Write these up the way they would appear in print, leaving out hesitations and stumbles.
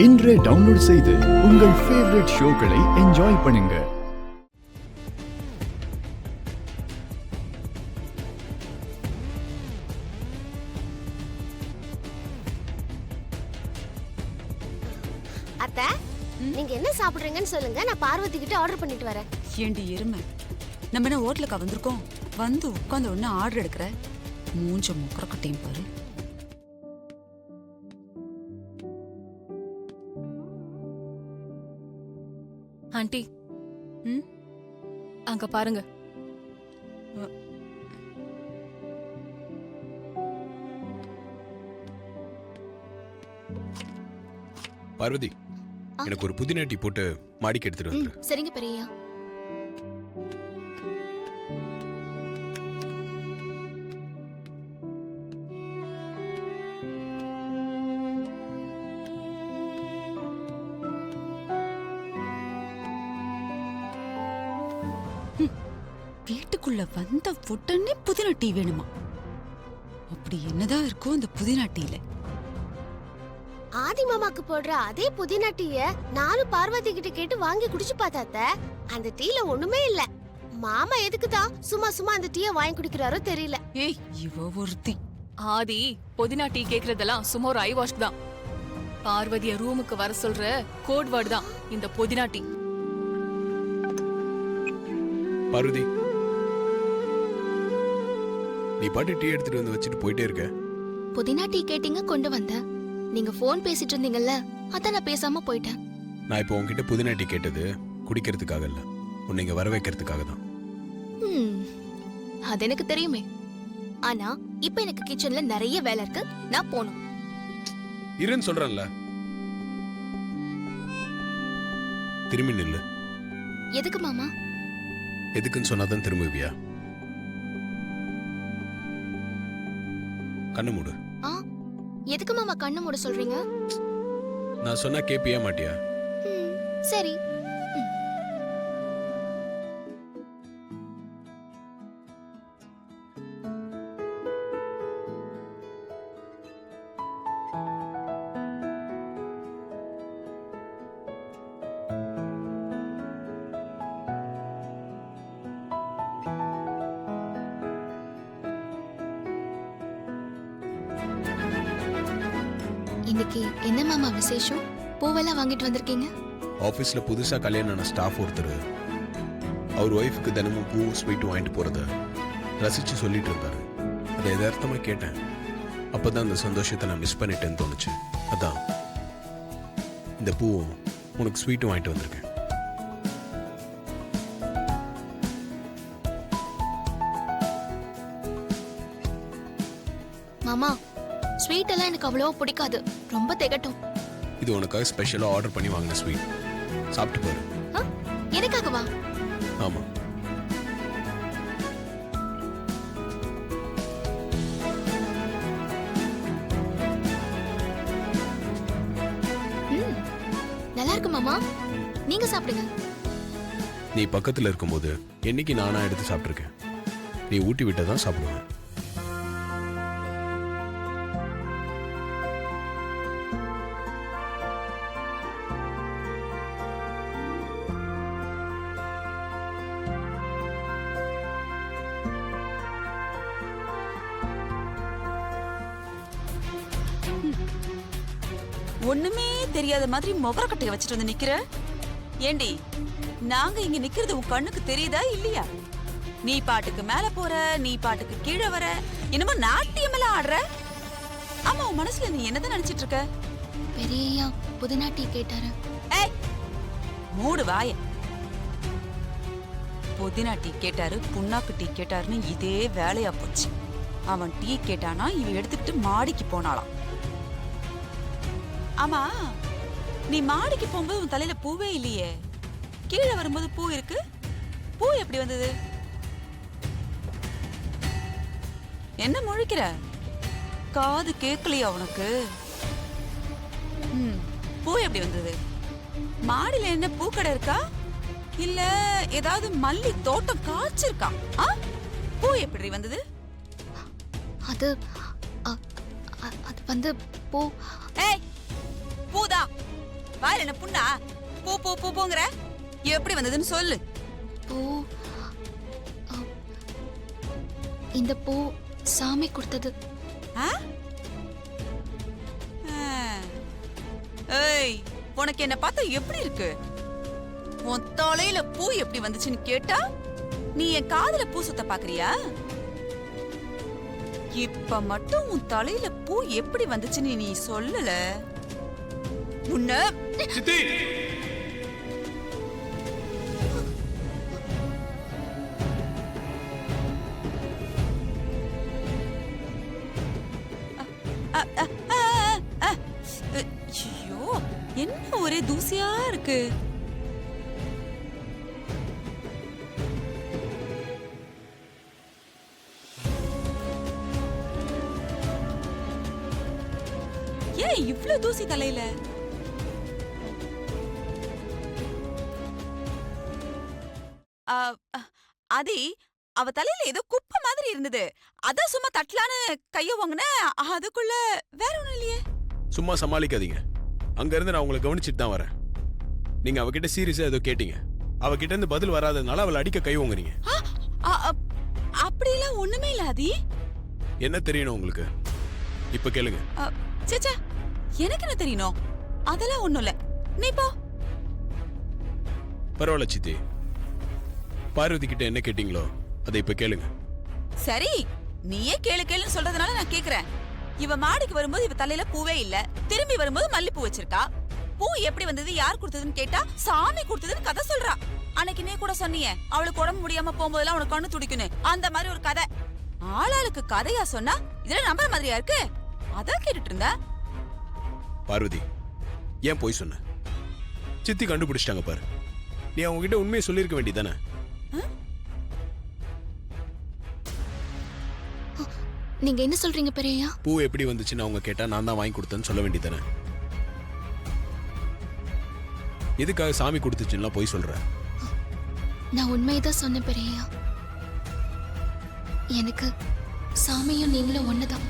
இன்றே டவுன்லோட் செய்து உங்கள் ஃபேவரட் ஷோக்களை என்ஜாய் பண்ணுங்க. அத்தை, நீங்க என்ன சாப்பிடுறீங்கன்னு சொல்லுங்க, நான் பார்வதி கிட்ட ஆர்டர் பண்ணிட்டு வரேன். ஏண்டி எருமை, நம்ம என்ன ஹோட்டலுக்கா வந்திருக்கோம்? வந்து உட்காந்து ஒன்னு ஆர்டர் எடுக்கிற மூஞ்ச முக்கரக்கட்டையும் பாரு. ஆண்டி, அங்க பாருங்க. பார்வதி, எனக்கு ஒரு புதினா டீ போட்டு மாடிக்கு எடுத்துட்டு வந்துரு. சரிங்க பெரியயா. வீட்டுக்குள்ள வந்த உடனே புதினா டீ வேணுமா? அப்படி என்னதான் இருக்கும் அந்த புதினா டீல? ஆதி மாமாக்கு போடுற அதே புதினா டீய நானும் பார்வதி கிட்ட கேட்டு வாங்கி குடிச்சு பார்த்தாத்த, அந்த டீல ஒண்ணுமே இல்ல. மாமா எதுக்கு தான் சும்மா சும்மா அந்த டீய வாங்கி குடிக்கிறாரோ தெரியல. ஏய், இவ ஒருத்தி. ஆதி புதினா டீ கேக்குறதெல்லாம் சும்மா ஒரு ஐ வாஷ் தான். பார்வதிய ரூமுக்கு வர சொல்ற கோட் வேர்டு தான் இந்த புதினா டீ. பார்வதி, நீ பாட்டு டீ எடுத்துட்டு வந்து வச்சுட்டு போயிட்டே இருக்க. புதினா டீ கேட்டீங்க, கொண்டு வந்த. நீங்க போன் பேசிட்டு இருந்தீங்கல்ல, அதான் நான் பேசாம போயிட்டேன். நான் இப்போ உன்கிட்ட புதினா டீ கேட்டது குடிக்கிறதுக்காக இல்ல, உன்னை இங்க வர வைக்கிறதுக்காக தான். அது எனக்கு தெரியுமே. ஆனா இப்ப எனக்கு கிச்சன்ல நிறைய வேலை இருக்கு, நான் போணும். இருன்னு சொல்றேன்ல, திரும்பி நில்லு. எதுக்கு மாமா? எதுக்குன்னு சொன்னாதான் திரும்புவியா? கண்ணு மூடு. எதுக்கு மாமா கண்ணு மூட சொல்றீங்க? நான் சொன்னா கேப்பியா மாட்டியா? சரி. இன்னைக்கு என்ன மாமா விசேஷம்? பூவெல்லாம் வாங்கிட்டு வந்திருக்கீங்க? ஆபீஸ்ல புதுசா கல்யாணம் ஆன ஸ்டாஃப் ஒருத்தர் அவர் ஒய்ஃபுக்கு தினமும் பூ ஸ்வீட் வாங்கிட்டு போறத ரசிச்சு சொல்லிட்டு இருந்தாரு. அதை எதார்த்தமா கேட்டேன். அப்பதான் அந்த சந்தோஷத்தை நான் மிஸ் பண்ணிட்டேன்னு தோணுச்சு. அதான் இந்த பூ உனக்கு ஸ்வீட் வாங்கிட்டு வந்திருக்கேன். மாமா, ஸ்வீட் எல்லாம் எனக்கு அவ்வளவா பிடிக்காது, ரொம்ப திகட்டும். இது உனக்காக ஸ்பெஷலா ஆர்டர் பண்ணி வாங்கின ஸ்வீட். சாப்பிட்டு பாரு. எனக்காகவா? ஆமா. நல்லா இருக்கு மாமா, நீங்க சாப்பிடுங்க. நீ பக்கத்துல இருக்கும்போது என்னைக்கு நானா எடுத்து சாப்பிட்டுருக்கேன். நீ ஊட்டி விட்டதான் சாப்பிடுவேன். ஒண்ணுமே தெரியாத மாதிரி முகரக்கட்டைய வச்சுட்டு வந்து நிக்கிற. ஏண்டி, நாங்க இங்க நிக்கிறது உன் கண்ணுக்கு தெரியுதா இல்லையா? நீ பாட்டுக்கு மேல போற, நீ பாட்டுக்கு கீழே வர, என்னமோ நாட்டியம் எல்லாம் ஆடுற. ஆமா, உன் மனசுல நீ என்னதான் நினைச்சிட்டு இருக்க? பெரியயா புதினா டீ கேட்டாரு. ஏய், மூடு வாய. புதினா டீ கேட்டாரு, புண்ணாக்கு டீ கேட்டாருன்னு இதே வேலையா போச்சு. அவன் டீ கேட்டானா இவ எடுத்துக்கிட்டு மாடிக்கு போனாளாம். ஆமா, நீ மாடிக்கு போகும்போது உன் தலையில பூவே இல்லையே, கீழே வரும்போது பூ இருக்கு. பூ எப்படி வந்தது? என்ன முழிக்கிற? காது கேட்கலையா உனக்கு? பூ எப்படி வந்தது? மாடியில என்ன பூக்கடை இருக்கா, இல்ல ஏதாவது மல்லி தோட்டம் காய்ச்சிருக்கா? பூ எப்படி வந்தது? அது அது வந்து பூ. ஏய், பூதா வாயில என்ன புண்ணா? பூ பூ பூ பூங்கற எப்படி வந்ததுன்னு சொல்லு. பூ இந்த பூ சாமி கொடுத்தது. ஆ? ஏய், உனக்கு என்ன பார்த்தா எப்படி இருக்கு? உன் தலையில பூ எப்படி வந்துச்சுன்னு கேட்டா நீ என் காதுல பூ சுத்த பாக்குறியா? இப்ப மட்டும் உன் தலையில பூ எப்படி வந்துச்சுன்னு நீ சொல்லல. உன்ன சித்தி ஐயோ, என்ன ஒரே தூசியா இருக்கு. ஏன் இவ்ளோ தூசி தலையில? அதி அவ தலையில ஏதோ குப்பை மாதிரி இருந்தது. அதான் சும்மா தட்டலான்னு கைய வாங்கின, அதுக்குள்ள வேற ஒண்ணும் இல்லையே. சும்மா சமாளிக்காதீங்க. அங்க இருந்து நான் உங்களை கவனிச்சிட்டு தான் வரேன். நீங்க அவகிட்ட சீரியஸா ஏதோ கேட்டீங்க. அவகிட்ட இருந்து பதில் வராதனால அவளை அடிக்க கை வாங்குறீங்க. அப்படிலாம் ஒண்ணுமே இல்ல ஆதி. என்ன தெரியணும் உங்களுக்கு? இப்ப கேளுங்க. சேச்சா, எனக்கு என்ன தெரியணும்? அதெல்லாம் ஒண்ணும் இல்ல. நீ போ. பரவாயில்ல சித்தி. பார்வதி கிட்ட என்ன கேட்டீங்களோ அதை இப்ப கேளுங்க. சரி, நீயே கேளு கேளுன்னு சொல்றதுனால நான் கேக்குறேன். இவ மாடிக்கு வரும்போது இவ தலையில பூவே இல்ல, திரும்பி வரும்போது மல்லிப்பூ வச்சிருக்கா. பூ எப்படி வந்தது, யார் கொடுத்ததுன்னு கேட்டா சாமி கொடுத்ததுன்னு கதை சொல்றா. அன்னைக்கு நீ கூட சொன்னியே அவளுக்கு உடம்பு முடியாம போகும்போதெல்லாம் அவனுக்கு கண்ணு துடிக்குன்னு, அந்த மாதிரி ஒரு கதை. ஆளாளுக்கு கதையா சொன்னா இதுல நம்புற மாதிரியா இருக்கு? அதான் கேட்டுட்டு இருந்த. பார்வதி, ஏன் போய் சொன்ன? சித்தி கண்டுபிடிச்சிட்டாங்க பாரு. நீ அவங்க கிட்ட உண்மையை சொல்லிருக்க வேண்டியதானே? நீங்க என்ன சொல்றீங்க பெரியய்யா? பூ எப்படி வந்துச்சுன்னு அவங்க கேட்டா நான் தான் வாங்கி கொடுத்தேன்னு சொல்ல வேண்டியதானே? எதுக்காக சாமி கொடுத்துச்சுன்னா போய் சொல்ற? நான் உண்மையதான் சொன்னேன் பெரியய்யா. எனக்கு சாமியும் நீங்களும் ஒண்ணுதான்.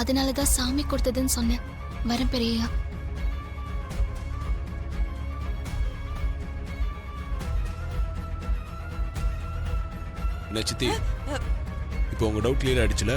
அதனாலதான் சாமி கொடுத்ததுன்னு சொன்னேன். வரேன் பெரியய்யா. என்ன சித்தி, இப்போ உங்க டவுட் கிளியர் ஆயிடுச்சுல?